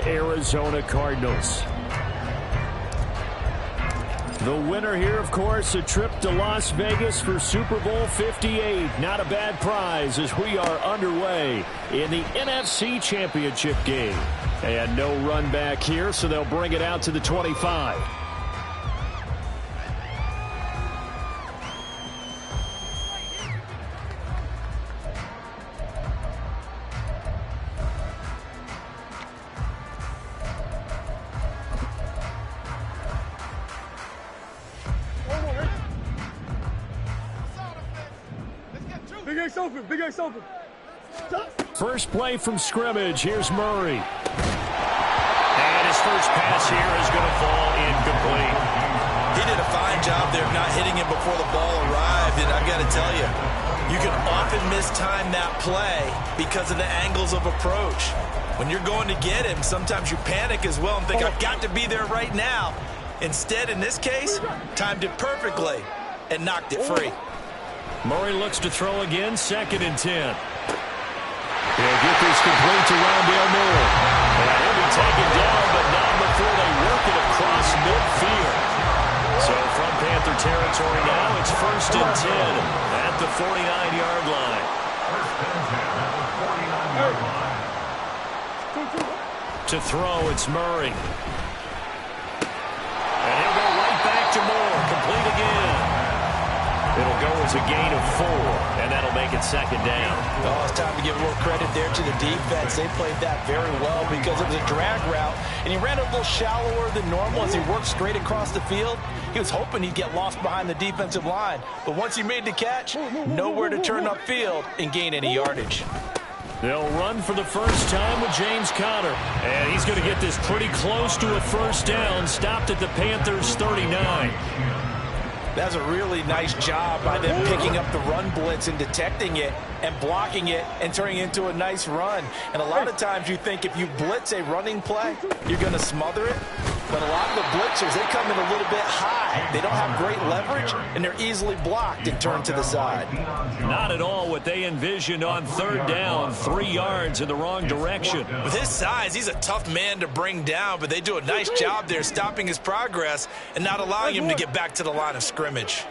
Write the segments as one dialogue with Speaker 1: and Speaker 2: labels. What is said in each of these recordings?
Speaker 1: Arizona Cardinals. The winner here, of course, a trip to Las Vegas for Super Bowl 58. Not a bad prize as we are underway in the NFC Championship game. And no run back here, so they'll bring it out to the 25.
Speaker 2: Big X open.
Speaker 1: First play from scrimmage. Here's Murray. And his first pass here is going to fall incomplete.
Speaker 3: He did a fine job there of not hitting him before the ball arrived. And I've got to tell you, you can often mistime that play because of the angles of approach. When you're going to get him, sometimes you panic as well and think, I've got to be there right now. Instead, in this case, timed it perfectly and knocked it free.
Speaker 1: Murray looks to throw again, 2nd and 10. He'll get this complete to Rondale Moore. And he'll be taken down, but not before they work it across midfield. So from Panther territory now, it's 1st and 10 at the 49-yard line. To throw, it's Murray. And he'll go right back to Moore, complete again. It'll go as a gain of 4, and that'll make it 2nd down.
Speaker 3: Oh, it's time to give a little credit there to the defense. They played that very well because it was a drag route, and he ran a little shallower than normal as he worked straight across the field. He was hoping he'd get lost behind the defensive line, but once he made the catch, nowhere to turn upfield and gain any yardage.
Speaker 1: They'll run for the first time with James Conner, and he's going to get this pretty close to a first down, stopped at the Panthers' 39.
Speaker 3: That's a really nice job by them picking up the run blitz and detecting it and blocking it and turning it into a nice run. And a lot of times you think if you blitz a running play, you're going to smother it. But a lot of the blitzers, they come in a little bit high. They don't have great leverage, and they're easily blocked and turned to the side.
Speaker 1: Not at all what they envisioned on 3rd down, 3 yards in the wrong direction.
Speaker 3: With his size, he's a tough man to bring down, but they do a nice job there stopping his progress and not allowing him to get back to the line of scrimmage.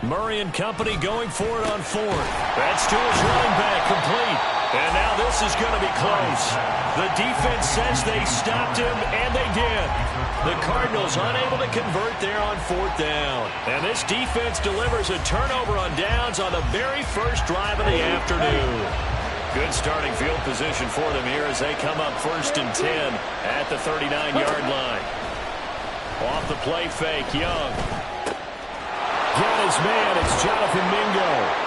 Speaker 1: Murray and company going for it on 4th. That's to his running back, complete. And now this is going to be close. The defense says they stopped him, and they did. The Cardinals unable to convert there on 4th down. And this defense delivers a turnover on downs on the very first drive of the afternoon. Good starting field position for them here as they come up 1st and 10 at the 39-yard line. Off the play fake, Young. Got his man, it's Jonathan Mingo.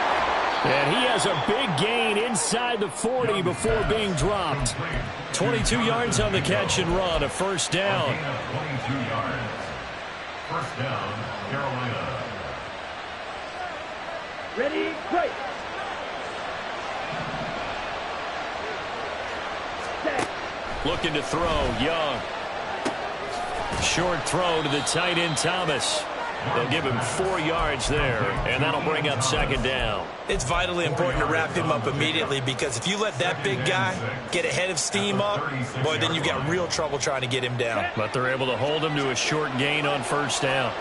Speaker 1: And he has a big gain inside the 40 before being dropped. 22 yards on the catch and run, a first down.
Speaker 4: 22 yards. First down, Carolina.
Speaker 2: Ready, break.
Speaker 1: Looking to throw, Young. Short throw to the tight end, Thomas. They'll give him 4 yards there, and that'll bring up 2nd down.
Speaker 3: It's vitally important to wrap him up immediately because if you let that big guy get ahead of steam up, boy, then you've got real trouble trying to get him down.
Speaker 1: But they're able to hold him to a short gain on 1st down.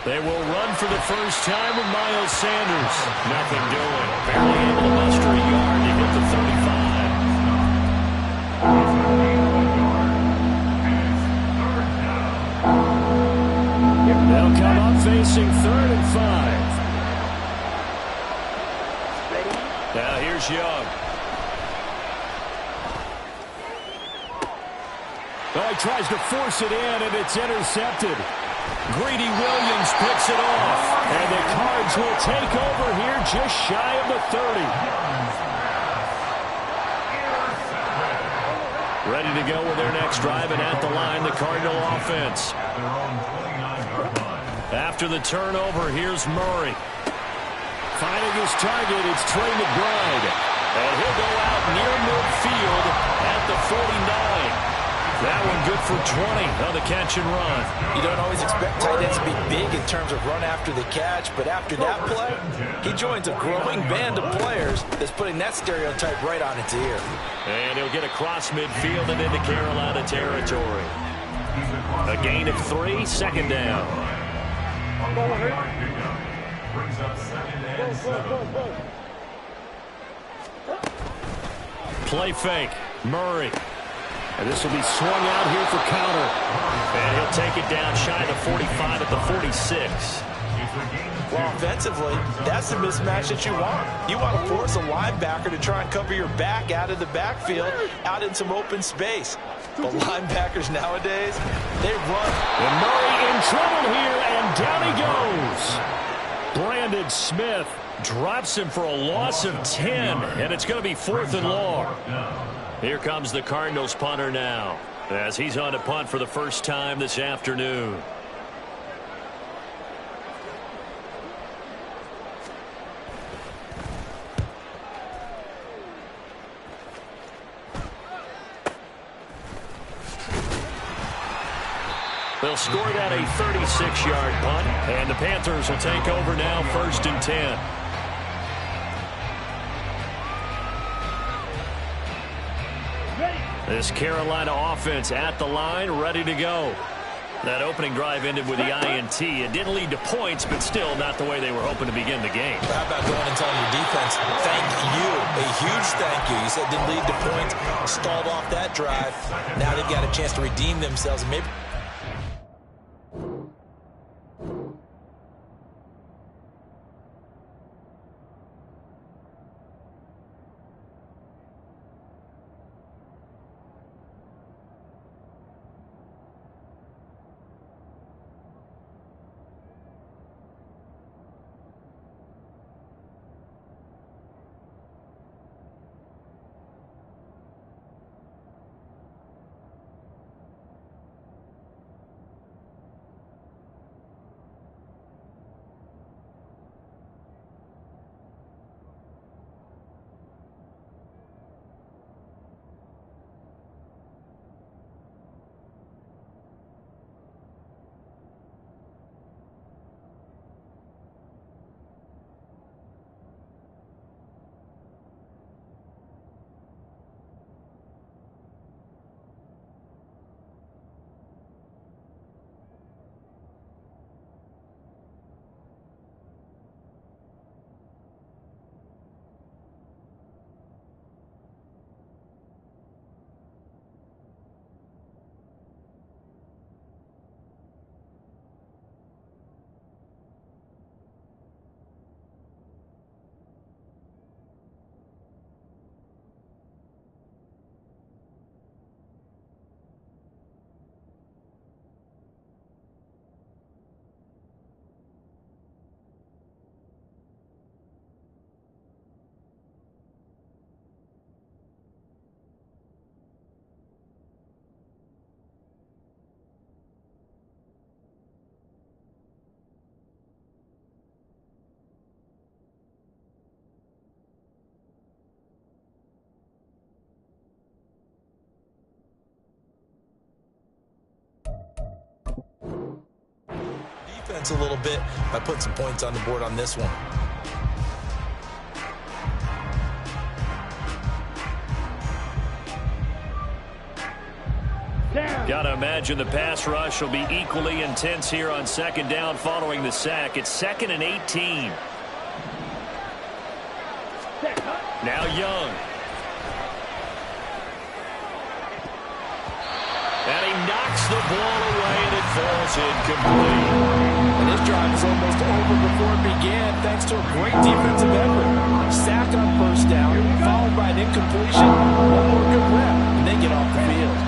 Speaker 1: They will run for the first time with Miles Sanders. Nothing doing. Barely able to muster a yard to hit the 35. They'll come up facing 3rd and 5. Now here's Young. Oh, he tries to force it in, and it's intercepted. Greedy Williams picks it off, and the Cards will take over here just shy of the 30. Ready to go with their next drive, and at the line, the Cardinal offense. After the turnover, here's Murray. Finding his target, it's Trey McBride. And he'll go out near midfield at the 49. That one good for 20 on the catch and run.
Speaker 3: You don't always expect tight ends to be big in terms of run after the catch, but after that play, he joins a growing band of players that's putting that stereotype right on its ear.
Speaker 1: And he'll get across midfield and into Carolina territory. A gain of 3, second down.
Speaker 4: Brings up second and 7.
Speaker 1: Play fake. Murray. And this will be swung out here for counter. And he'll take it down shy of the 45 at the 46.
Speaker 3: Well, offensively, that's the mismatch that you want. You want to force a linebacker to try and cover your back out of the backfield, out in some open space. But linebackers nowadays, they run.
Speaker 1: And Murray in trouble here, and down he goes. Brandon Smith drops him for a loss of 10, and it's going to be 4th and long. Here comes the Cardinals punter now, as he's on to punt for the first time this afternoon. They'll score that a 36-yard punt, and the Panthers will take over now, 1st and 10. This Carolina offense at the line, ready to go. That opening drive ended with the INT. It didn't lead to points, but still not the way they were hoping to begin the game.
Speaker 3: How about going and telling your defense, thank you, a huge thank you. You said it didn't lead to points, stalled off that drive. Now they've got a chance to redeem themselves. Maybe. A little bit by putting some points on the board on this one.
Speaker 1: Got to imagine the pass rush will be equally intense here on 2nd down following the sack. It's 2nd and 18. Now Young. And he knocks the ball away, and it falls incomplete.
Speaker 3: And this drive is almost over before it began, thanks to a great defensive effort. Sack on 1st down, followed by an incompletion. One more good rep, and they get off the field.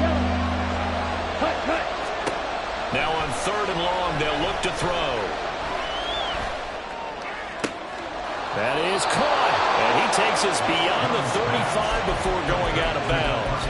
Speaker 1: Now on 3rd and long, they'll look to throw. That is caught, and he takes us beyond the 35 before going out of bounds.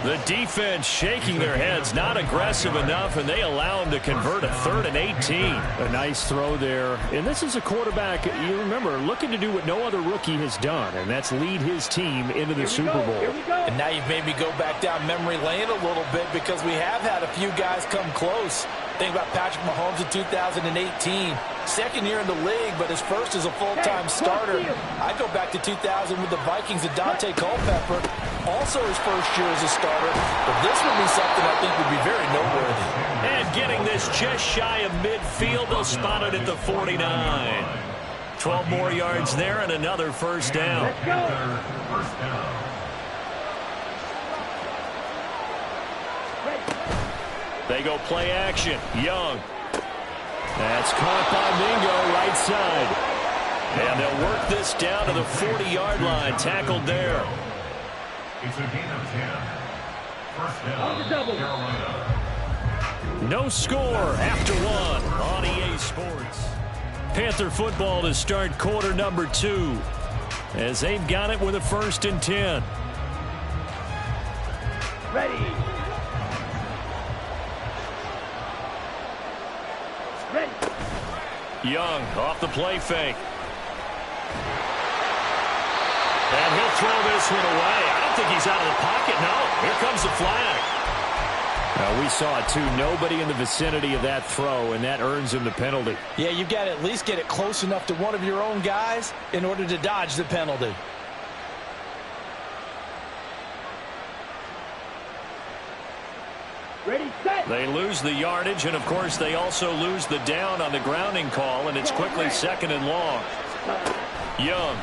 Speaker 1: The defense shaking their heads, not aggressive enough, and they allow him to convert a 3rd and 18.
Speaker 5: A nice throw there. And this is a quarterback, you remember, looking to do what no other rookie has done, and that's lead his team into the Super Bowl.
Speaker 3: And now you've made me go back down memory lane a little bit because we have had a few guys come close. Think about Patrick Mahomes in 2018. Second year in the league, but his first as a full-time starter. I go back to 2000 with the Vikings and Dante Culpepper. Also his first year as a starter. But this would be something I think would be very noteworthy.
Speaker 1: And getting this just shy of midfield, they'll spot it at the 49. 12 more yards there and another first down.
Speaker 2: Let's go.
Speaker 4: First down.
Speaker 1: They go play action. Young. That's caught by Mingo, right side. And they'll work this down to the 40-yard line. Tackled there.
Speaker 4: It's a gain of 10. First down,
Speaker 2: On the double.
Speaker 4: Carolina.
Speaker 1: No score after one on EA Sports. Panther football to start quarter number 2 as they've got it with a 1st and 10.
Speaker 2: Ready. Ready.
Speaker 1: Young off the play fake. And he'll throw this one away. I don't think he's out of the pocket. No, here comes the flag.
Speaker 5: We saw it, too. Nobody in the vicinity of that throw, and that earns him the penalty.
Speaker 3: Yeah, you've got to at least get it close enough to one of your own guys in order to dodge the penalty.
Speaker 2: Ready, set.
Speaker 1: They lose the yardage, and, of course, they also lose the down on the grounding call, and it's quickly 2nd and long. Young.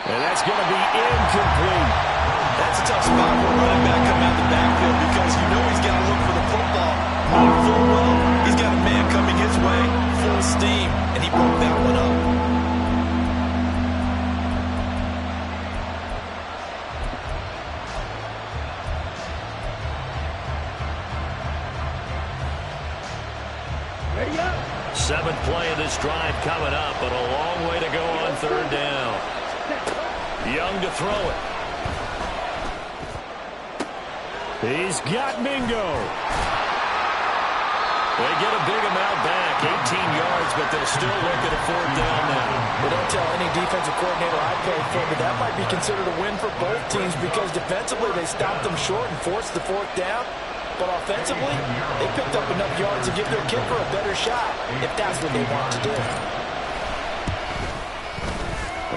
Speaker 1: And that's going to be incomplete.
Speaker 3: That's a tough spot for a running back coming out the backfield because you know he's got to look for the football. Knowing full well, he's got a man coming his way, full steam, and he broke that one up.
Speaker 2: Ready up.
Speaker 1: 7th play of this drive coming up, but a long way to go on 3rd down. Young to throw it.
Speaker 5: He's got Mingo.
Speaker 1: They get a big amount back, 18 yards, but they'll still look at a 4th down now.
Speaker 3: Well, don't tell any defensive coordinator I played for, but that might be considered a win for both teams because defensively they stopped them short and forced the 4th down. But offensively, they picked up enough yards to give their kicker a better shot if that's what they want to do.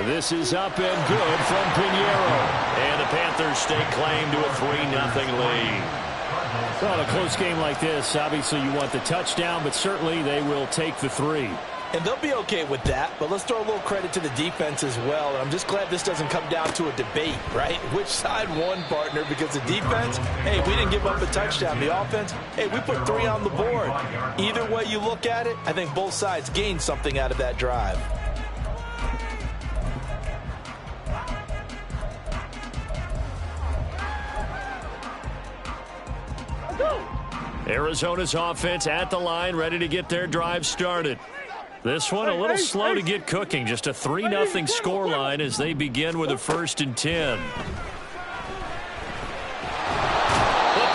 Speaker 1: This is up and good from Pinheiro. And the Panthers stake claim to a 3-0 lead.
Speaker 5: Well, a close game like this, obviously you want the touchdown, but certainly they will take the 3.
Speaker 3: And they'll be okay with that, but let's throw a little credit to the defense as well. And I'm just glad this doesn't come down to a debate, right? Which side won, partner? Because the defense, hey, we didn't give up a touchdown. The offense, hey, we put 3 on the board. Either way you look at it, I think both sides gained something out of that drive.
Speaker 1: Arizona's offense at the line, ready to get their drive started. This one a little slow to get cooking. Just a 3-0 scoreline as they begin with a 1st and 10. The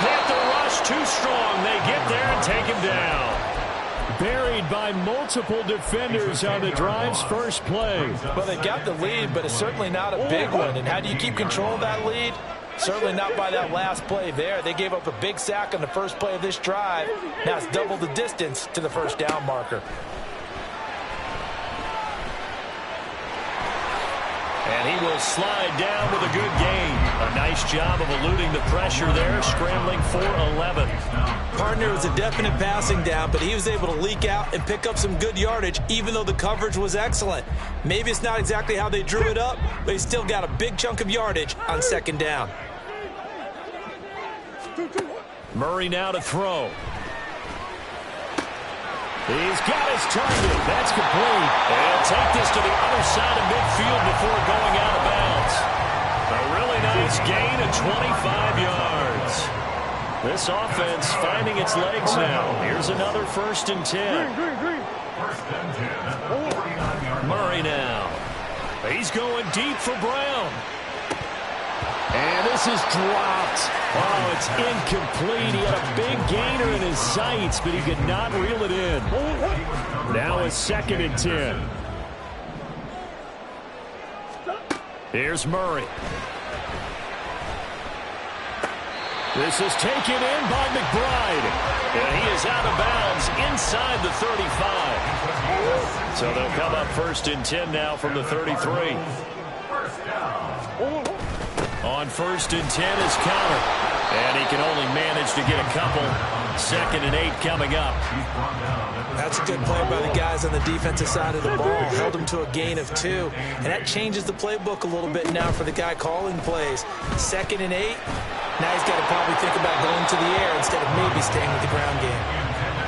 Speaker 1: Panther rush too strong. They get there and take him down.
Speaker 5: Buried by multiple defenders on the drive's first play.
Speaker 3: Well, they got the lead, but it's certainly not a big one. And how do you keep control of that lead? Certainly not by that last play there. They gave up a big sack on the first play of this drive. Now it's double the distance to the 1st down marker.
Speaker 1: And he will slide down with a good gain. A nice job of eluding the pressure there, scrambling for 11.
Speaker 3: Partner was a definite passing down, but he was able to leak out and pick up some good yardage, even though the coverage was excellent. Maybe it's not exactly how they drew it up, but he still got a big chunk of yardage on 2nd down.
Speaker 1: Murray now to throw. He's got his target. That's complete. And take this to the other side of midfield before going out of bounds. A really nice gain of 25 yards. This offense finding its legs now. Here's another 1st and 10.
Speaker 2: Green.
Speaker 4: First and 10. 49-yard
Speaker 1: Murray now. He's going deep for Brown.
Speaker 5: And this is dropped. Oh, it's incomplete. He had a big gainer in his sights, but he could not reel it in. Now a 2nd and 10. Here's Murray. This is taken in by McBride.
Speaker 1: And he is out of bounds inside the 35. So they'll come up 1st and 10 now from the 33. On 1st and 10 is Conner. And he can only manage to get a couple. 2nd and 8 coming up.
Speaker 3: That's a good play by the guys on the defensive side of the ball. Held him to a gain of 2. And that changes the playbook a little bit now for the guy calling plays. 2nd and 8. Now he's got to probably think about going to the air instead of maybe staying with the ground game.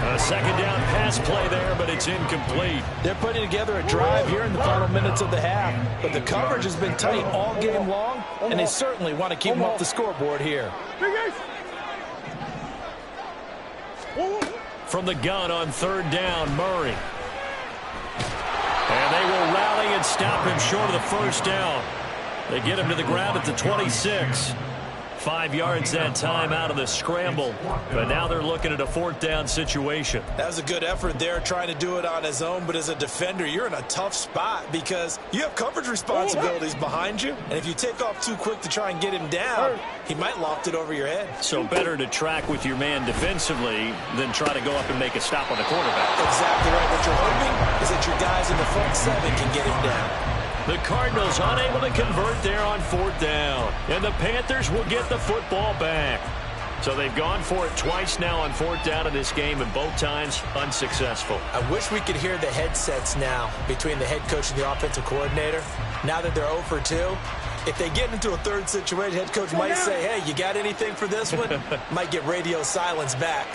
Speaker 1: A 2nd down pass play there, but it's incomplete.
Speaker 3: They're putting together a drive here in the final minutes of the half, but the coverage has been tight all game long, and they certainly want to keep them off the scoreboard here.
Speaker 1: From the gun on 3rd down, Murray. And they will rally and stop him short of the 1st down. They get him to the ground at the 26. 5 yards that time out of the scramble. But now they're looking at a 4th down situation.
Speaker 3: That was a good effort there, trying to do it on his own. But as a defender, you're in a tough spot because you have coverage responsibilities behind you. And if you take off too quick to try and get him down, he might loft it over your head.
Speaker 1: So better to track with your man defensively than try to go up and make a stop on the quarterback.
Speaker 3: Exactly right. What you're hoping is that your guys in the front 7 can get him down.
Speaker 1: The Cardinals unable to convert there on 4th down. And the Panthers will get the football back. So they've gone for it twice now on 4th down in this game, and both times unsuccessful.
Speaker 3: I wish we could hear the headsets now between the head coach and the offensive coordinator. Now that they're 0 for 2, if they get into a 3rd situation, head coach might say, hey, you got anything for this one? Might get radio silence back.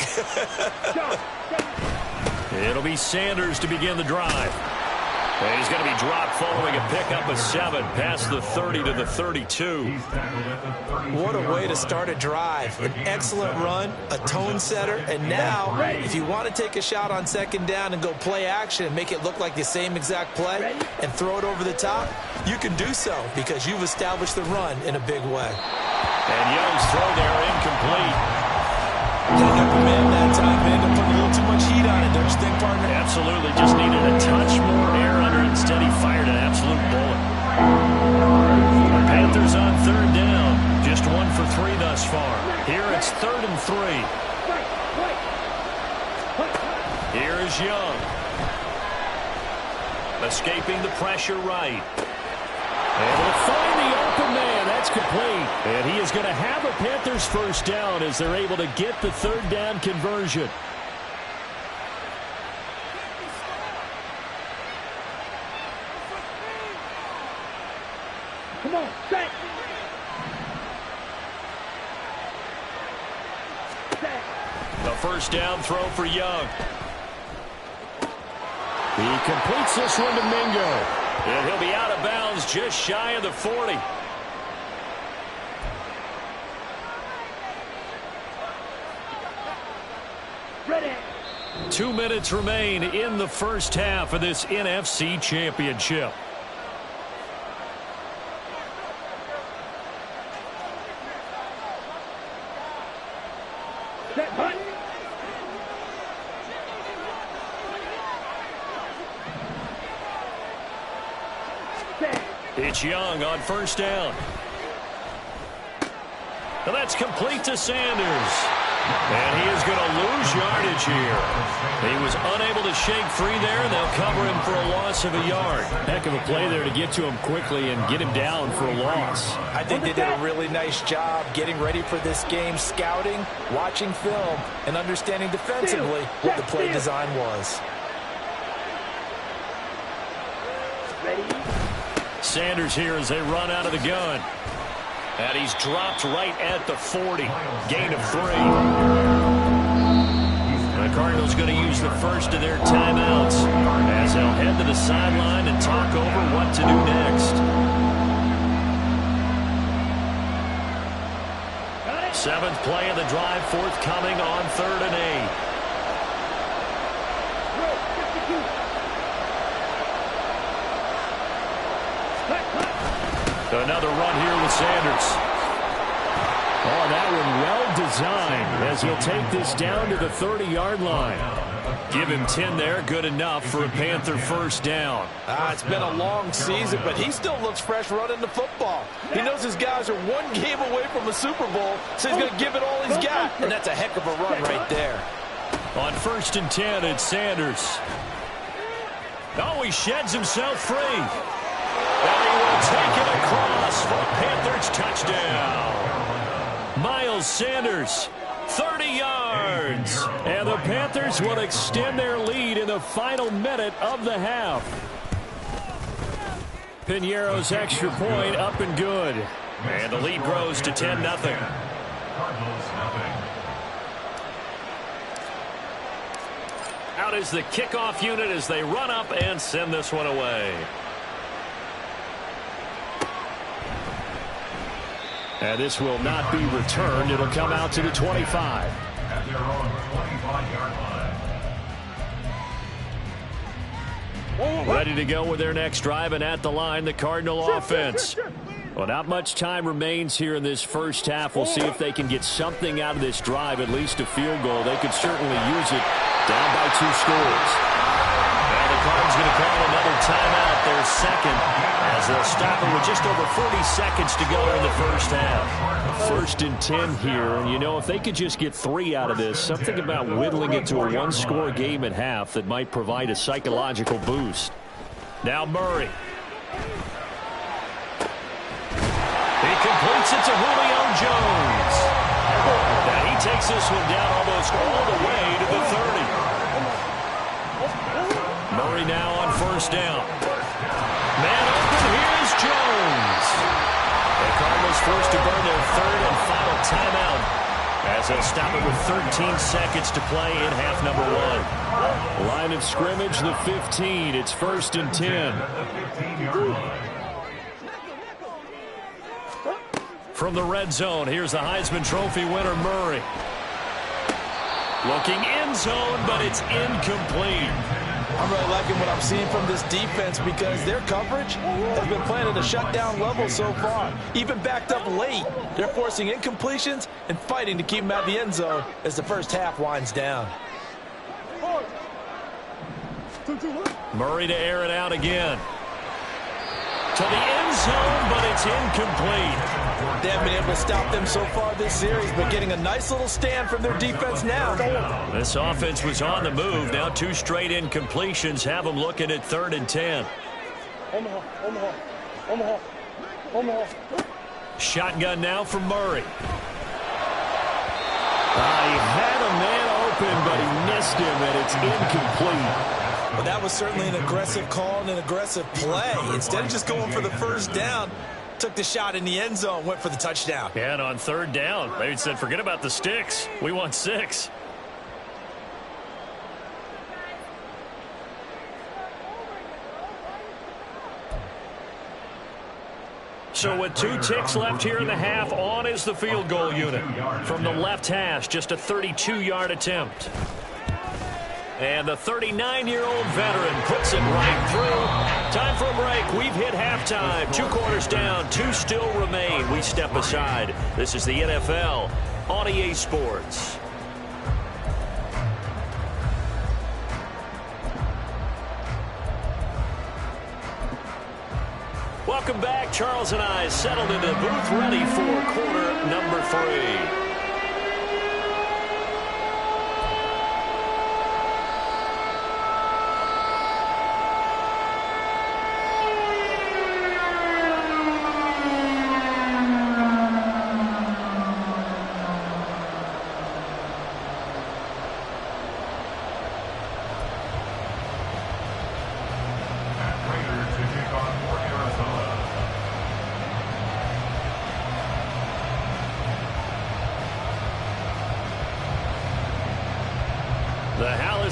Speaker 1: It'll be Sanders to begin the drive. And he's going to be dropped following a pickup of 7 past the 30 to the 32.
Speaker 3: What a way to start a drive. An excellent run, a tone setter, and now if you want to take a shot on 2nd down and go play action and make it look like the same exact play and throw it over the top, you can do so because you've established the run in a big way.
Speaker 1: And Young's throw there incomplete.
Speaker 3: Getting up a man that time, man, to put a little too much heat on it, don't you think, partner?
Speaker 1: Absolutely, just needed a touch more air under it. Instead, he fired an absolute bullet. The Panthers on 3rd down, just 1 for 3 thus far. Here it's 3rd and 3. Here is Young. Escaping the pressure right. And will find the open man. That's complete. And he is going to have a Panthers 1st down as they're able to get the 3rd down conversion.
Speaker 2: Come on, set.
Speaker 1: The 1st down throw for Young.
Speaker 5: He completes this one to Mingo.
Speaker 1: And he'll be out of bounds just shy of the 40.
Speaker 2: Ready.
Speaker 1: 2 minutes remain in the 1st half of this NFC Championship.
Speaker 2: Set, hunt.
Speaker 1: It's Young on 1st down. And that's complete to Sanders. And he is going to lose yardage here. He was unable to shake free there, and they'll cover him for a loss of a yard.
Speaker 5: Heck of a play there to get to him quickly and get him down for a loss.
Speaker 3: I think they did a really nice job getting ready for this game, scouting, watching film, and understanding defensively what the play design was.
Speaker 1: Sanders here as they run out of the gun. And he's dropped right at the 40. Gain of 3. The Cardinals going to use the first of their timeouts as they'll head to the sideline and talk over what to do next. 7th play of the drive, forthcoming on 3rd and 8.
Speaker 2: Set.
Speaker 1: Another run here with Sanders.
Speaker 5: Oh, that one well designed as he'll take this down to the 30-yard line.
Speaker 1: Give him 10 there, good enough for a Panther first down.
Speaker 3: It's been a long season, but he still looks fresh running the football. He knows his guys are one game away from a Super Bowl, so he's going to give it all he's got. And that's a heck of a run right there.
Speaker 1: On 1st and 10, it's Sanders. Oh, he sheds himself free. And he will take it across for a Panthers touchdown. Miles Sanders, 30 yards.
Speaker 5: And the Panthers will extend their lead in the final minute of the half. Piñeiro's extra point up and good.
Speaker 1: And the lead grows to 10-0.
Speaker 4: Cardinals nothing.
Speaker 1: Out is the kickoff unit as they run up and send this one away.
Speaker 5: And this will not be returned. It'll come out to the 25.
Speaker 4: At their own 25-yard line.
Speaker 1: Ready to go with their next drive, and at the line, the Cardinal offense. Well, not much time remains here in this first half. We'll see if they can get something out of this drive, at least a field goal. They could certainly use it. Down by 2 scores. And the Cards going to call another timeout, their second, as they'll stop it with just over 40 seconds to go in the first half.
Speaker 5: 1st and 10 here, and you know, if they could just get 3 out of this, something about whittling it to a 1-score game at half that might provide a psychological boost.
Speaker 1: Now Murray. He completes it to Julio Jones. And he takes this one down almost all the way to the 30. Murray now on 1st down. Man open, here's Jones. The Cardinals forced to burn their 3rd and final timeout as they'll stop it with 13 seconds to play in half number 1.
Speaker 5: Line of scrimmage, the 15. It's 1st and 10.
Speaker 1: From the red zone, here's the Heisman Trophy winner, Murray. Looking end zone, but it's incomplete.
Speaker 3: I'm really liking what I'm seeing from this defense because their coverage has been playing at a shutdown level so far. Even backed up late, they're forcing incompletions and fighting to keep them out of the end zone as the first half winds down.
Speaker 1: Murray to air it out again. To the end zone, but it's incomplete.
Speaker 3: They haven't been able to stop them so far this series, but getting a nice little stand from their defense now.
Speaker 1: This offense was on the move. Now 2 straight incompletions have them looking at 3rd and 10. Shotgun now from Murray.
Speaker 5: He had a man open, but he missed him, and it's incomplete.
Speaker 3: Well, that was certainly an aggressive call and an aggressive play. Instead of just going for the 1st down, took the shot in the end zone, went for the touchdown.
Speaker 1: Yeah, and on 3rd down, they said, forget about the sticks. We want 6. So with 2 ticks left here in the half, on is the field goal unit. From the left hash, just a 32-yard attempt. And the 39-year-old veteran puts it right through. Time for a break. We've hit halftime. 2 quarters down, 2 still remain. We step aside. This is the NFL on EA Sports. Welcome back. Charles and I settled into the booth, ready for quarter number 3.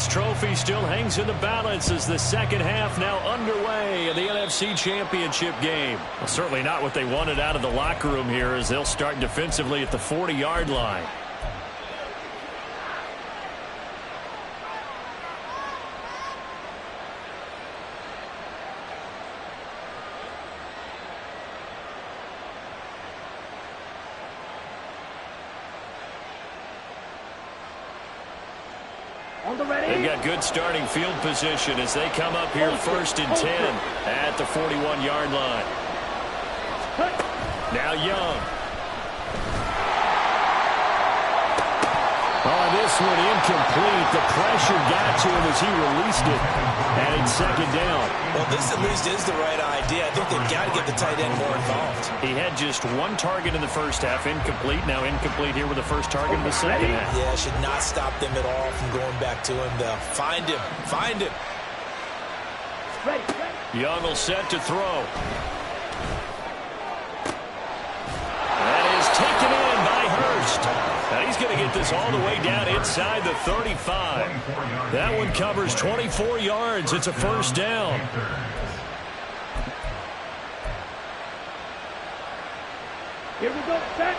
Speaker 1: Trophy still hangs in the balance as the second half now underway in the NFC Championship game. Well, certainly not what they wanted out of the locker room here as they'll start defensively at the 40-yard line.
Speaker 2: On the ready.
Speaker 1: They've got good starting field position as they come up here 1st and 10 at the 41-yard line. Now Young.
Speaker 5: Oh, this one incomplete. The pressure got to him as he released it. And it's 2nd down.
Speaker 3: Well, this at least is the right idea. I think they've got to get the tight end more involved.
Speaker 1: He had just 1 target in the first half, incomplete. Now incomplete here with the first target in the second half.
Speaker 3: Yeah, should not stop them at all from going back to him, though. Find him. Find him.
Speaker 2: Ready.
Speaker 1: Young will set to throw. That is taken in by Hurst. Now he's going to get this all the way down inside the 35. That one covers 24 yards. It's a 1st down.
Speaker 2: Here we go. Set.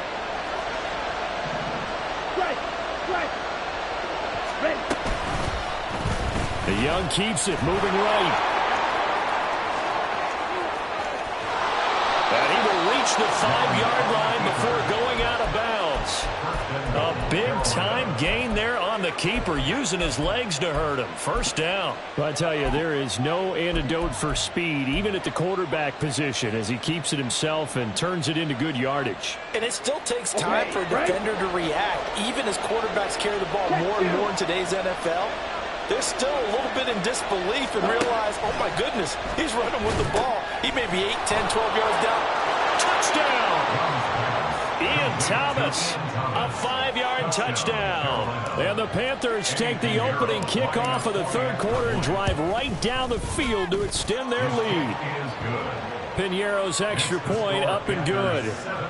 Speaker 2: Strike. Strike. Ready.
Speaker 5: The Young keeps it, moving right.
Speaker 1: And he will reach the 5-yard line before going out of bounds. A big-time gain there on the keeper, using his legs to hurt him. 1st down.
Speaker 5: Well, I tell you, there is no antidote for speed, even at the quarterback position, as he keeps it himself and turns it into good yardage.
Speaker 3: And it still takes time for a defender to react. Even as quarterbacks carry the ball more and more in today's NFL, they're still a little bit in disbelief and realize, oh, my goodness, he's running with the ball. He may be 8, 10, 12 yards down.
Speaker 1: Touchdown! Ian Thomas, a 5-yard touchdown.
Speaker 5: And the Panthers take the opening kickoff of the 3rd quarter and drive right down the field to extend their lead. Piñeiro's extra point up and good.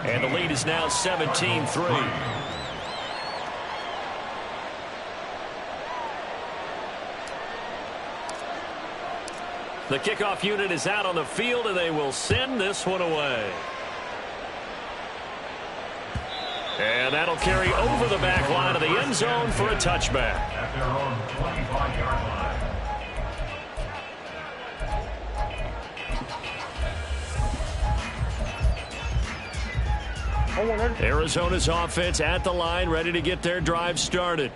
Speaker 1: And the lead is now 17-3. The kickoff unit is out on the field, and they will send this one away. And that'll carry over the back line of the end zone for a touchback.
Speaker 4: At their own 25-yard line.
Speaker 1: Arizona's offense at the line, ready to get their drive started.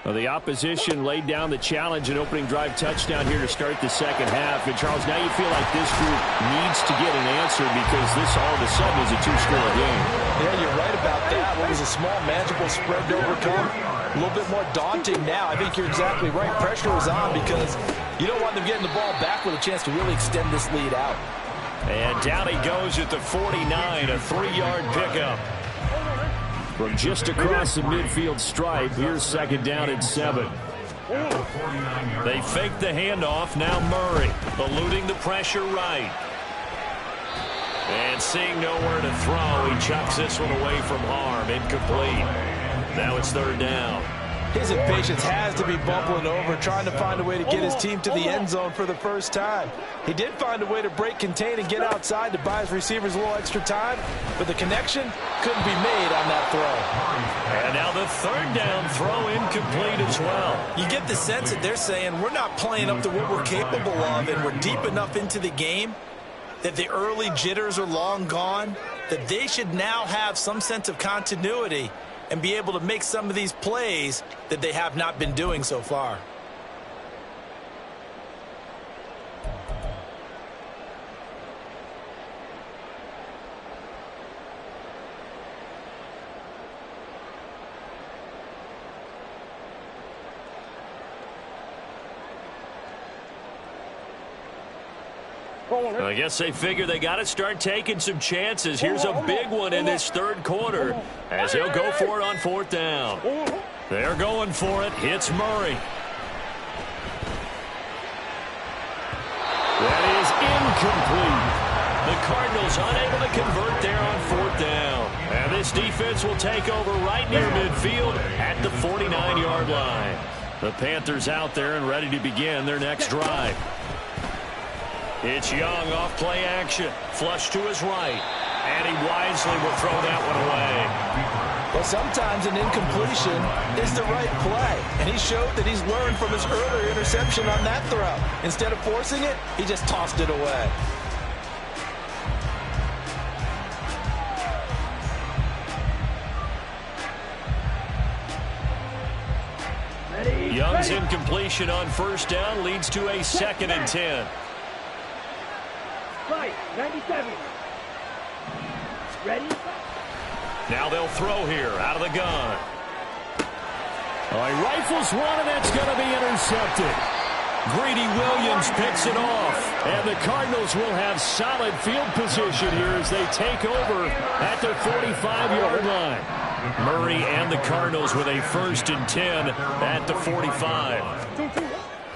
Speaker 5: Well, the opposition laid down the challenge and opening drive touchdown here to start the 2nd half. And, Charles, now you feel like this group needs to get an answer because this all of a sudden is a 2-score game.
Speaker 3: Yeah, you're right about that. What was a small, manageable spread to overcome? A little bit more daunting now. I think you're exactly right. Pressure is on because you don't want them getting the ball back with a chance to really extend this lead out.
Speaker 1: And down he goes at the 49, a 3-yard pickup.
Speaker 5: From just across the midfield stripe, here's 2nd down and 7.
Speaker 1: They fake the handoff. Now Murray eluding the pressure right. And seeing nowhere to throw, he chucks this one away from harm. Incomplete. Now it's 3rd down.
Speaker 3: His impatience has to be bubbling over, trying to find a way to get his team to the end zone for the first time. He did find a way to break contain and get outside to buy his receivers a little extra time, but the connection couldn't be made on that throw.
Speaker 1: And now the 3rd down throw incomplete as well.
Speaker 3: You get the sense that they're saying we're not playing up to what we're capable of, and we're deep enough into the game that the early jitters are long gone, that they should now have some sense of continuity and be able to make some of these plays that they have not been doing so far.
Speaker 1: I guess they figure they got to start taking some chances. Here's a big one in this 3rd quarter as they'll go for it on 4th down. They're going for it. Hits Murray.
Speaker 5: That is incomplete.
Speaker 1: The Cardinals unable to convert there on 4th down. And this defense will take over right near midfield at the 49-yard line. The Panthers out there and ready to begin their next drive. It's Young off play action. Flush to his right. And he wisely will throw that one away.
Speaker 3: Well, sometimes an incompletion is the right play. And he showed that he's learned from his earlier interception on that throw. Instead of forcing it, he just tossed it away.
Speaker 1: Young's in completion on first down leads to a 2nd and 10.
Speaker 2: Right, 97. Ready?
Speaker 1: Now they'll throw here out of the gun.
Speaker 5: Oh, he rifles one, and that's going to be intercepted.
Speaker 1: Greedy Williams picks it off.
Speaker 5: And the Cardinals will have solid field position here as they take over at the 45-yard line.
Speaker 1: Murray and the Cardinals with a 1st and 10 at the 45.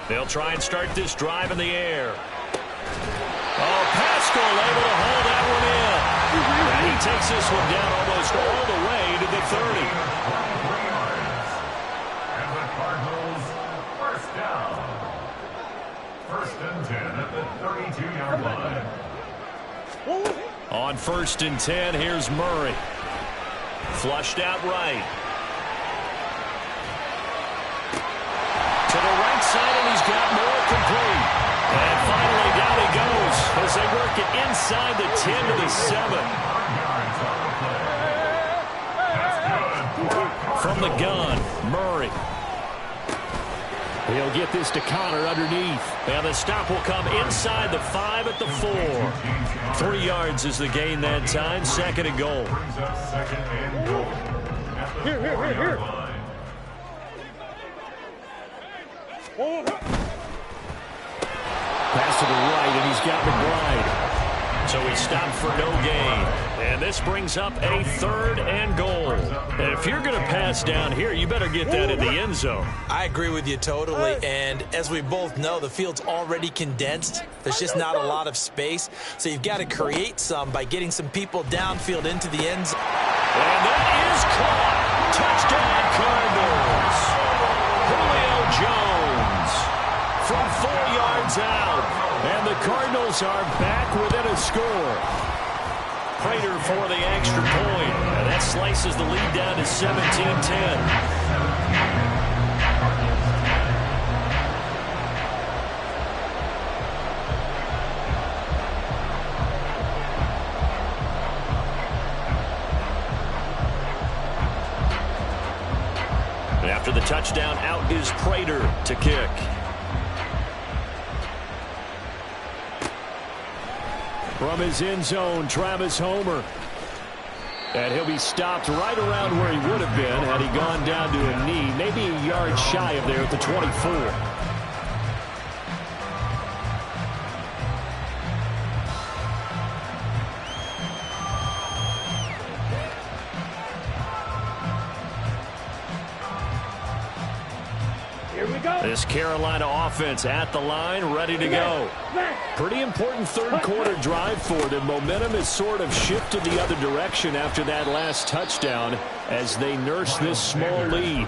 Speaker 1: They'll try and start this drive in the air. Oh, Pascal able to hold that one in. And he takes this one down almost all the way to the 30.
Speaker 4: And the Cardinals, first down. 1st and 10 at the 32-yard line.
Speaker 1: On 1st and 10, here's Murray. Flushed out right. To the right side, and he's got more complete. And finally, down he goes as they work it inside the 10 to the 7. From the gun, Murray.
Speaker 5: He'll get this to Connor underneath.
Speaker 1: And the stop will come inside the 5 at the 4. 3 yards is the gain that time. 2nd and goal.
Speaker 4: Brings up 2nd and goal. At the 4-yard line.
Speaker 5: Pass to the right, and he's got McBride.
Speaker 1: So he stopped for no gain. And this brings up a 3rd and goal. And if you're going to pass down here, you better get that in the end zone.
Speaker 3: I agree with you totally, and as we both know, the field's already condensed. There's just not a lot of space, so you've got to create some by getting some people downfield into the end zone.
Speaker 1: And that is caught. Touchdown, Cardinals. Julio Jones from 4 yards out.
Speaker 5: And the Cardinals are back within a score.
Speaker 1: Prater for the extra point. And that slices the lead down to 17-10. After the touchdown, out is Prater to kick.
Speaker 5: From his end zone, Travis Homer. And he'll be stopped right around where he would have been had he gone down to a knee, maybe a yard shy of there at the 24.
Speaker 1: This Carolina offense at the line, ready to go.
Speaker 5: Pretty important third quarter drive for them. Momentum has sort of shifted the other direction after that last touchdown as they nurse this small lead.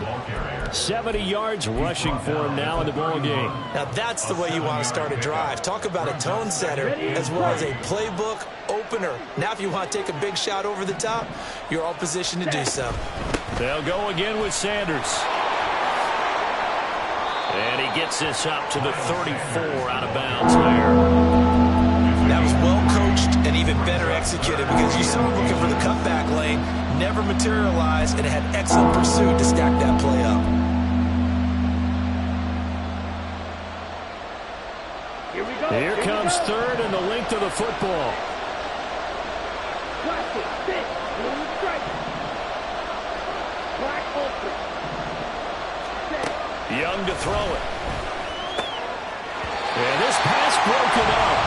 Speaker 5: 70 yards rushing for him now in the ballgame.
Speaker 3: Now that's the way you want to start a drive. Talk about a tone setter as well as a playbook opener. Now if you want to take a big shot over the top, you're all positioned to do so.
Speaker 1: They'll go again with Sanders. And he gets this up to the 34 out of bounds there.
Speaker 3: That was well coached and even better executed because you saw him looking for the cutback lane, never materialized, and had excellent pursuit to stack that play up.
Speaker 2: Here we go.
Speaker 5: Here comes third and the length of the football.
Speaker 2: Classic, sit, blue strike. Black ultra.
Speaker 1: Young to throw it.
Speaker 5: And this pass broken up.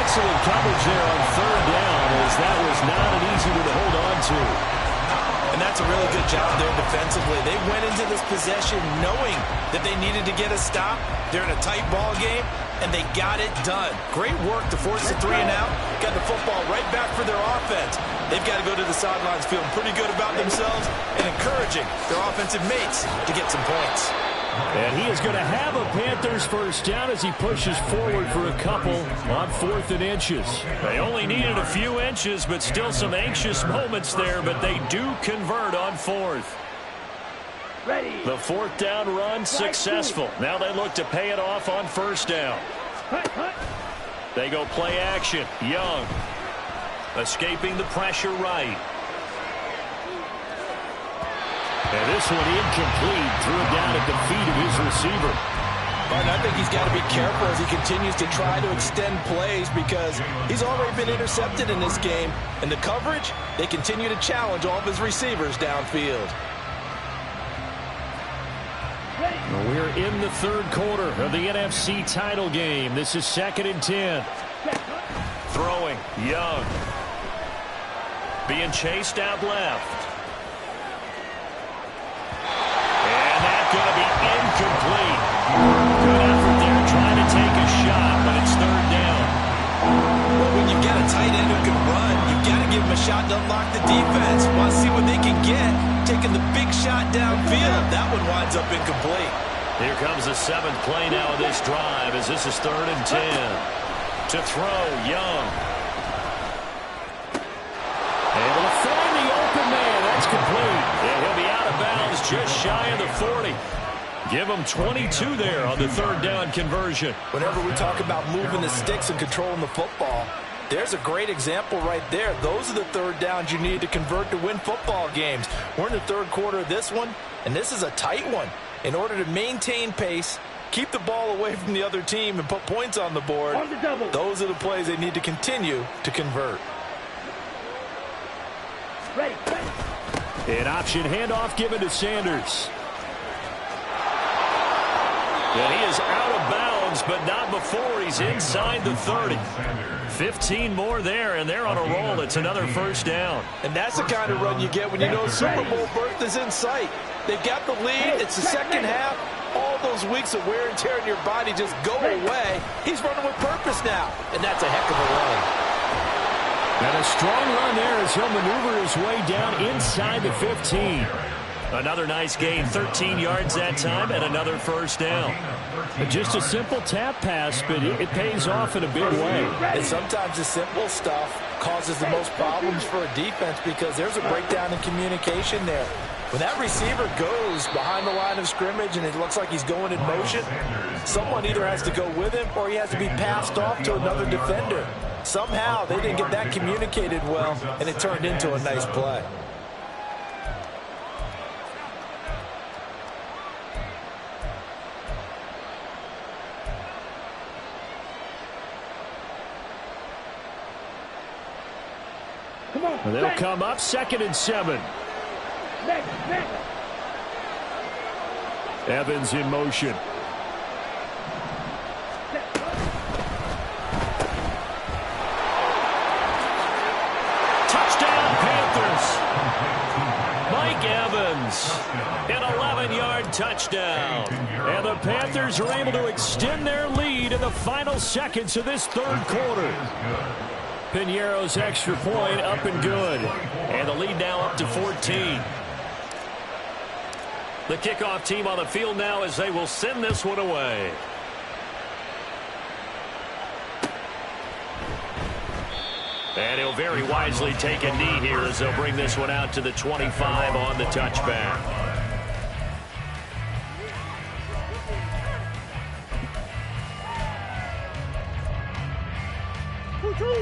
Speaker 5: Excellent coverage there on third down as that was not an easy one to hold on to.
Speaker 3: And that's a really good job there defensively. They went into this possession knowing that they needed to get a stop. They're in a tight ball game, and they got it done. Great work to force the 3 and out. Got the football right back for their offense. They've got to go to the sidelines feeling pretty good about themselves and encouraging their offensive mates to get some points.
Speaker 5: And he is going to have a Panthers first down as he pushes forward for a couple on 4th and inches.
Speaker 1: They only needed a few inches, but still some anxious moments there, but they do convert on 4th.
Speaker 2: Ready.
Speaker 1: The 4th down run successful. Now they look to pay it off on 1st down. They go play action. Young escaping the pressure right.
Speaker 5: And this one incomplete. Threw it down at the feet of his receiver.
Speaker 3: Martin, I think he's got to be careful as he continues to try to extend plays because he's already been intercepted in this game. And the coverage, they continue to challenge all of his receivers downfield.
Speaker 5: We're in the third quarter of the NFC title game. This is 2nd and 10.
Speaker 1: Throwing, Young. Being chased out left. And that's going to be incomplete. Good effort there trying to take a shot, but it's 3rd down.
Speaker 3: Well, when you've got a tight end who can run, you've got to give him a shot to unlock the defense. Want to see what they can get. Taking the big shot downfield. That one winds up incomplete.
Speaker 1: Here comes the 7th play now of this drive as this is 3rd and 10. To throw, Young.
Speaker 5: Able to find the open man. That's complete.
Speaker 1: And he'll be out of bounds just shy of the 40. Give him 22 there on the 3rd down conversion.
Speaker 3: Whenever we talk about moving the sticks and controlling the football, there's a great example right there. Those are the 3rd downs you need to convert to win football games. We're in the 3rd quarter of this one, and this is a tight one. In order to maintain pace, keep the ball away from the other team, and put points on the board, those are the plays they need to continue to convert.
Speaker 2: Ready.
Speaker 5: An option handoff given to Sanders.
Speaker 1: And he is out of bounds, but not before he's inside the 30. 15 more there, and they're on a roll. It's another 1st down.
Speaker 3: And that's the kind of run you get when you know Super Bowl berth is in sight. They've got the lead. It's the second half. All those weeks of wear and tear in your body just go away. He's running with purpose now, and that's a heck of a run.
Speaker 5: And a strong run there as he'll maneuver his way down inside the 15.
Speaker 1: Another nice gain, 13 yards that time, and another 1st down.
Speaker 5: Just a simple tap pass, but it pays off in a big way.
Speaker 3: And sometimes the simple stuff causes the most problems for a defense because there's a breakdown in communication there. When that receiver goes behind the line of scrimmage and it looks like he's going in motion, someone either has to go with him or he has to be passed off to another defender. Somehow they didn't get that communicated well, and it turned into a nice play.
Speaker 5: And they'll come up 2nd and 7.
Speaker 2: Next.
Speaker 5: Evans in motion.
Speaker 1: Touchdown, Panthers. Mike Evans, an 11-yard touchdown.
Speaker 5: And the Panthers are able to extend their lead in the final seconds of this 3rd quarter. Piñeiro's extra point up and good.
Speaker 1: And the lead now up to 14. The kickoff team on the field now as they will send this one away. And he'll very wisely take a knee here as they'll bring this one out to the 25 on the touchback.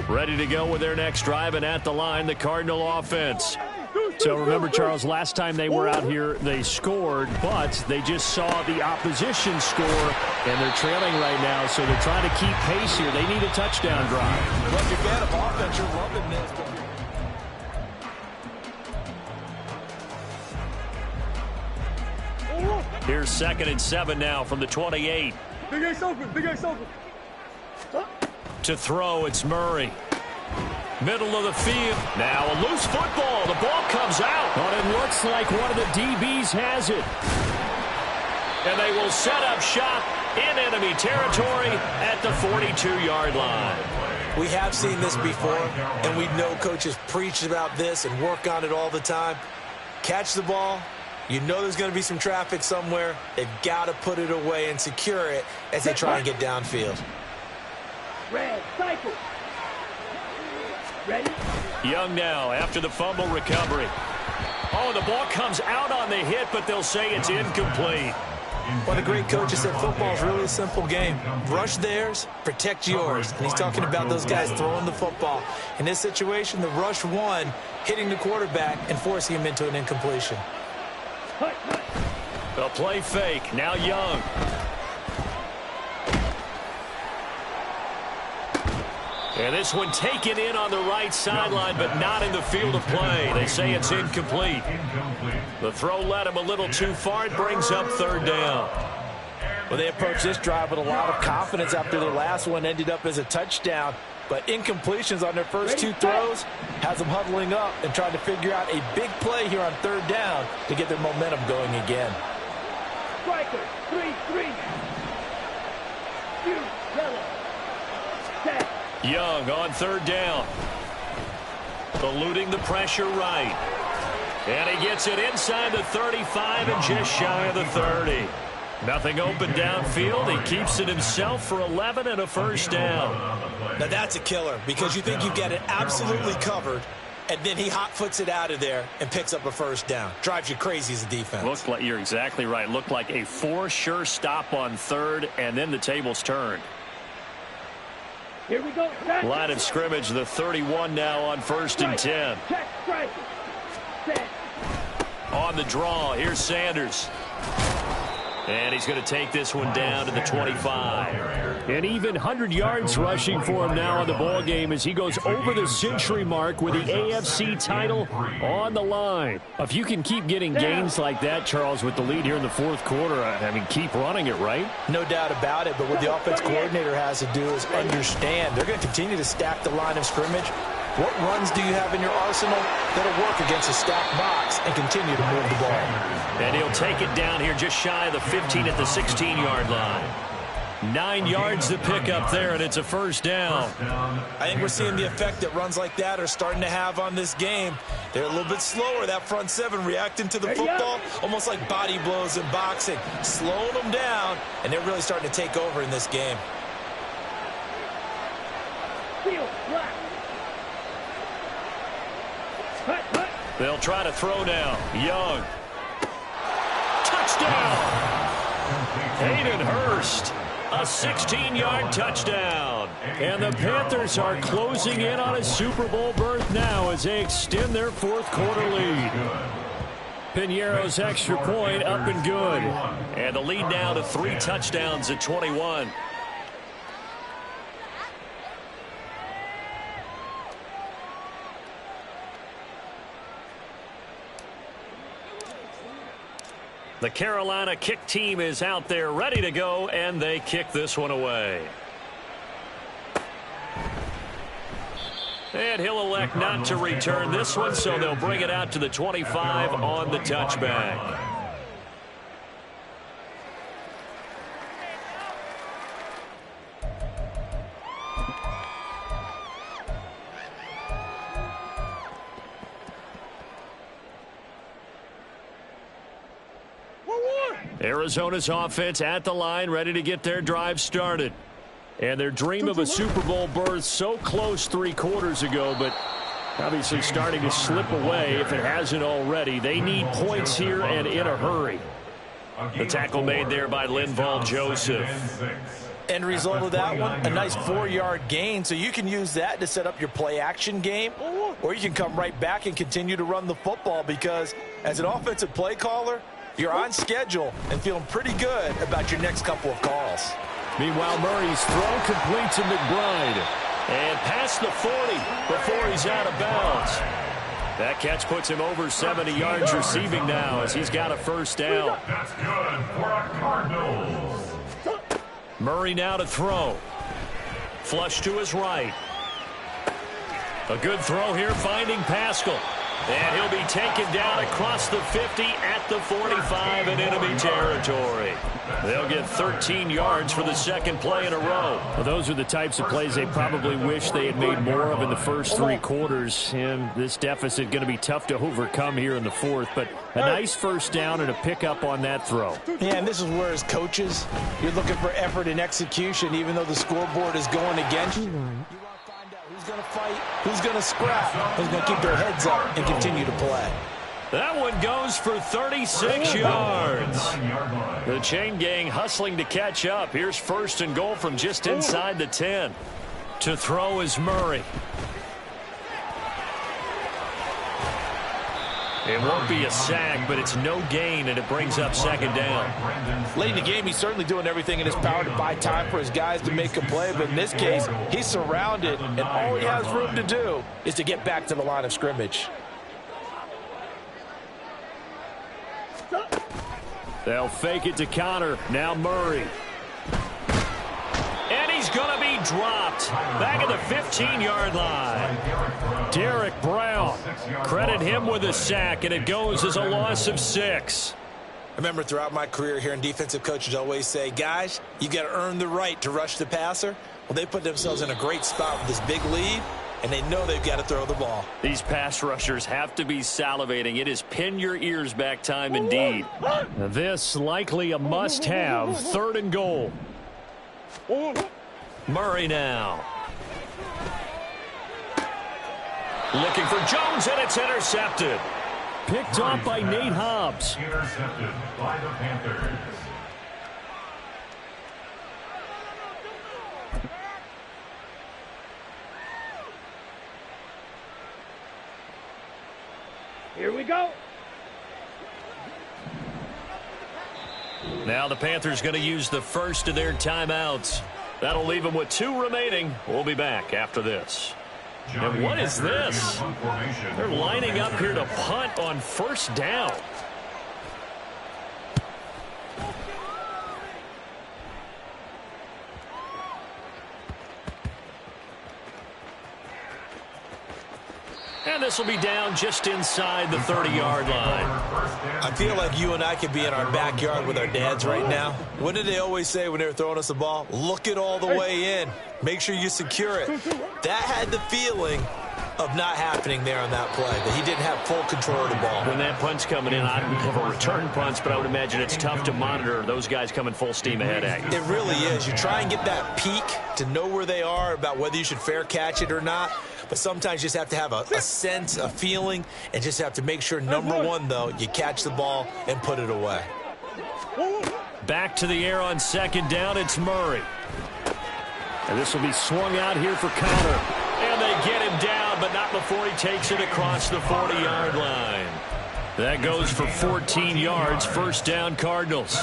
Speaker 1: Ready to go with their next drive, and at the line, the Cardinal offense.
Speaker 5: So remember, Charles, last time they were out here, they scored, but they just saw the opposition score, and they're trailing right now, so they're trying to keep pace here. They need a touchdown drive.
Speaker 3: Well, if you're a fan of offense, you're loving this.
Speaker 1: Here's 2nd and 7 now from the 28.
Speaker 2: Big Ace open.
Speaker 1: To throw, it's Murray. Middle of the field. Now a loose football. The ball comes out.
Speaker 5: But it looks like one of the DBs has it.
Speaker 1: And they will set up shop in enemy territory at the 42-yard line.
Speaker 3: We have seen this before, and we know coaches preach about this and work on it all the time. Catch the ball. You know there's going to be some traffic somewhere. They've got to put it away and secure it as they try and get downfield.
Speaker 2: Red, cycle. Ready?
Speaker 1: Young now after the fumble recovery. Oh, the ball comes out on the hit, but they'll say it's incomplete.
Speaker 3: One of the great coaches said football is really a simple game. Rush theirs, protect yours. And he's talking about those guys throwing the football. In this situation, the rush one, hitting the quarterback and forcing him into an incompletion.
Speaker 1: A play fake. Now Young. And this one taken in on the right sideline, but not in the field of play. They say it's incomplete. The throw led him a little too far. It brings up third down.
Speaker 3: Well, they approached this drive with a lot of confidence after their last one ended up as a touchdown. But incompletions on their first two throws has them huddling up and trying to figure out a big play here on third down to get their momentum going again.
Speaker 2: Striker, 3-3. You, yellow. Set.
Speaker 1: Young on third down. Eluding the pressure right. And he gets it inside the 35 and just shy of the 30. Nothing open downfield. He keeps it himself for 11 and a first down.
Speaker 3: Now that's a killer because you think you've got it absolutely covered, and then he hot foots it out of there and picks up a first down. Drives you crazy as a defense.
Speaker 5: Looks like you're exactly right. Looked like a for sure stop on third, and then the tables turned.
Speaker 2: Here we go.
Speaker 1: Line of scrimmage, the 31 now on 1st and 10.
Speaker 2: Check striker. Set.
Speaker 1: On the draw, here's Sanders. And he's going to take this one down to the 25.
Speaker 5: And even 100 yards rushing for him now in the ball game as he goes over the century mark with the AFC title on the line. If you can keep getting gains like that, Charles, with the lead here in the fourth quarter, I mean, keep running it, right?
Speaker 3: No doubt about it, but what the offense coordinator has to do is understand they're going to continue to stack the line of scrimmage. What runs do you have in your arsenal that'll work against a stacked box and continue to move the ball?
Speaker 1: And he'll take it down here just shy of the 15 at the 16-yard line. 9 yards to pick up there, and it's a first down.
Speaker 3: I think we're seeing the effect that runs like that are starting to have on this game. They're a little bit slower, that front seven, reacting to the football, almost like body blows in boxing, slowing them down, and they're really starting to take over in this game.
Speaker 2: Field, black.
Speaker 1: They'll try to throw now. Young. Touchdown! Hayden Hurst. A 16-yard touchdown. And the Panthers are closing in on a Super Bowl berth now as they extend their fourth quarter lead. Piñeiro's extra point up and good. And the lead now to 3 touchdowns at 21. The Carolina kick team is out there ready to go, and they kick this one away. And he'll elect not to return this one, so they'll bring it out to the 25 on the touchback. Arizona's offense at the line, ready to get their drive started. And their dream of a Super Bowl berth so close 3 quarters ago, but obviously starting to slip away if it hasn't already. They need points here and in a hurry. The tackle made there by Linval Joseph.
Speaker 3: End result of that one, a nice 4-yard gain, so you can use that to set up your play-action game, or you can come right back and continue to run the football because as an offensive play caller, you're on schedule and feeling pretty good about your next couple of calls.
Speaker 5: Meanwhile, Murray's throw complete to McBride.
Speaker 1: And past the 40 before he's out of bounds. That catch puts him over 70 yards receiving now as he's got a first down.
Speaker 4: That's good for a Cardinals.
Speaker 1: Murray now to throw. Flush to his right. A good throw here finding Pascal. And he'll be taken down across the 50 at the 45 in enemy territory. They'll get 13 yards for the second play in a row.
Speaker 5: Well, those are the types of plays they probably wish they had made more of in the first 3 quarters. And this deficit going to be tough to overcome here in the fourth. But a nice first down and a pickup on that throw.
Speaker 3: Yeah, and this is where as coaches, you're looking for effort and execution even though the scoreboard is going against you. Who's going to fight, who's going to scrap, who's going to keep their heads up and continue to play.
Speaker 1: That one goes for 36 yards. The chain gang hustling to catch up. Here's first and goal from just inside the 10. To throw is Murray. It won't be a sack, but it's no gain, and it brings up second down.
Speaker 3: Late in the game, he's certainly doing everything in his power to buy time for his guys to make a play. But in this case, he's surrounded, and all he has room to do is to get back to the line of scrimmage.
Speaker 5: They'll fake it to Connor. Now Murray.
Speaker 1: And he's going to be dropped back at the 15-yard line.
Speaker 5: Derek Brown.
Speaker 1: Credit him with a sack, and it goes as a loss of 6.
Speaker 3: I remember throughout my career here in defensive coaches always say, guys, you got to earn the right to rush the passer. Well, they put themselves in a great spot with this big lead, and they know they've got to throw the ball.
Speaker 1: These pass rushers have to be salivating. It is pin your ears back time indeed.
Speaker 5: Now this likely a must-have. 3rd and goal.
Speaker 1: Murray now. Looking for Jones, and it's intercepted.
Speaker 5: Picked off by Nate Hobbs.
Speaker 4: Intercepted by the Panthers.
Speaker 2: Here we go.
Speaker 1: Now the Panthers going to use the first of their timeouts. That'll leave them with 2 remaining. We'll be back after this. And what is this? They're lining up here to punt on 1st down. And this will be down just inside the 30-yard line.
Speaker 3: I feel like you and I could be in our backyard with our dads right now. What did they always say when they were throwing us the ball? Look it all the way in. Make sure you secure it. That had the feeling of not happening there on that play, that he didn't have full control of the ball.
Speaker 1: When that punt's coming in, I don't have a return punch, but I would imagine it's tough to monitor those guys coming full steam ahead at you.
Speaker 3: It really is. You try and get that peek to know where they are about whether you should fair catch it or not. But sometimes you just have to have a sense, a feeling, and just have to make sure, number one, though, you catch the ball and put it away.
Speaker 1: Back to the air on 2nd down, it's Murray.
Speaker 5: And this will be swung out here for Connor.
Speaker 1: And they get him down, but not before he takes it across the 40-yard line. That goes for 14 yards, 1st down Cardinals.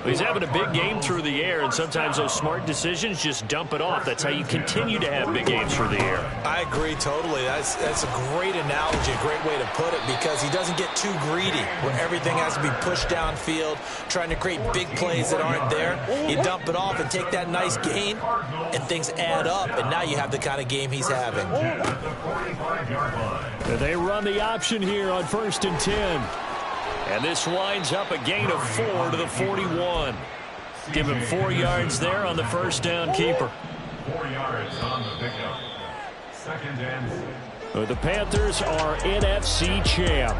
Speaker 1: He's having a big game through the air, and sometimes those smart decisions just dump it off. That's how you continue to have big games through the air.
Speaker 3: I agree totally. That's a great analogy, a great way to put it, because he doesn't get too greedy where everything has to be pushed downfield, trying to create big plays that aren't there. You dump it off and take that nice gain, and things add up, and now you have the kind of game he's having.
Speaker 5: They run the option here on 1st and 10.
Speaker 1: And this winds up a gain of 4 to the 41. Give him 4 yards there on the 1st down keeper.
Speaker 4: 4 yards on the pickup. 2nd and 6.
Speaker 5: The Panthers are NFC champs.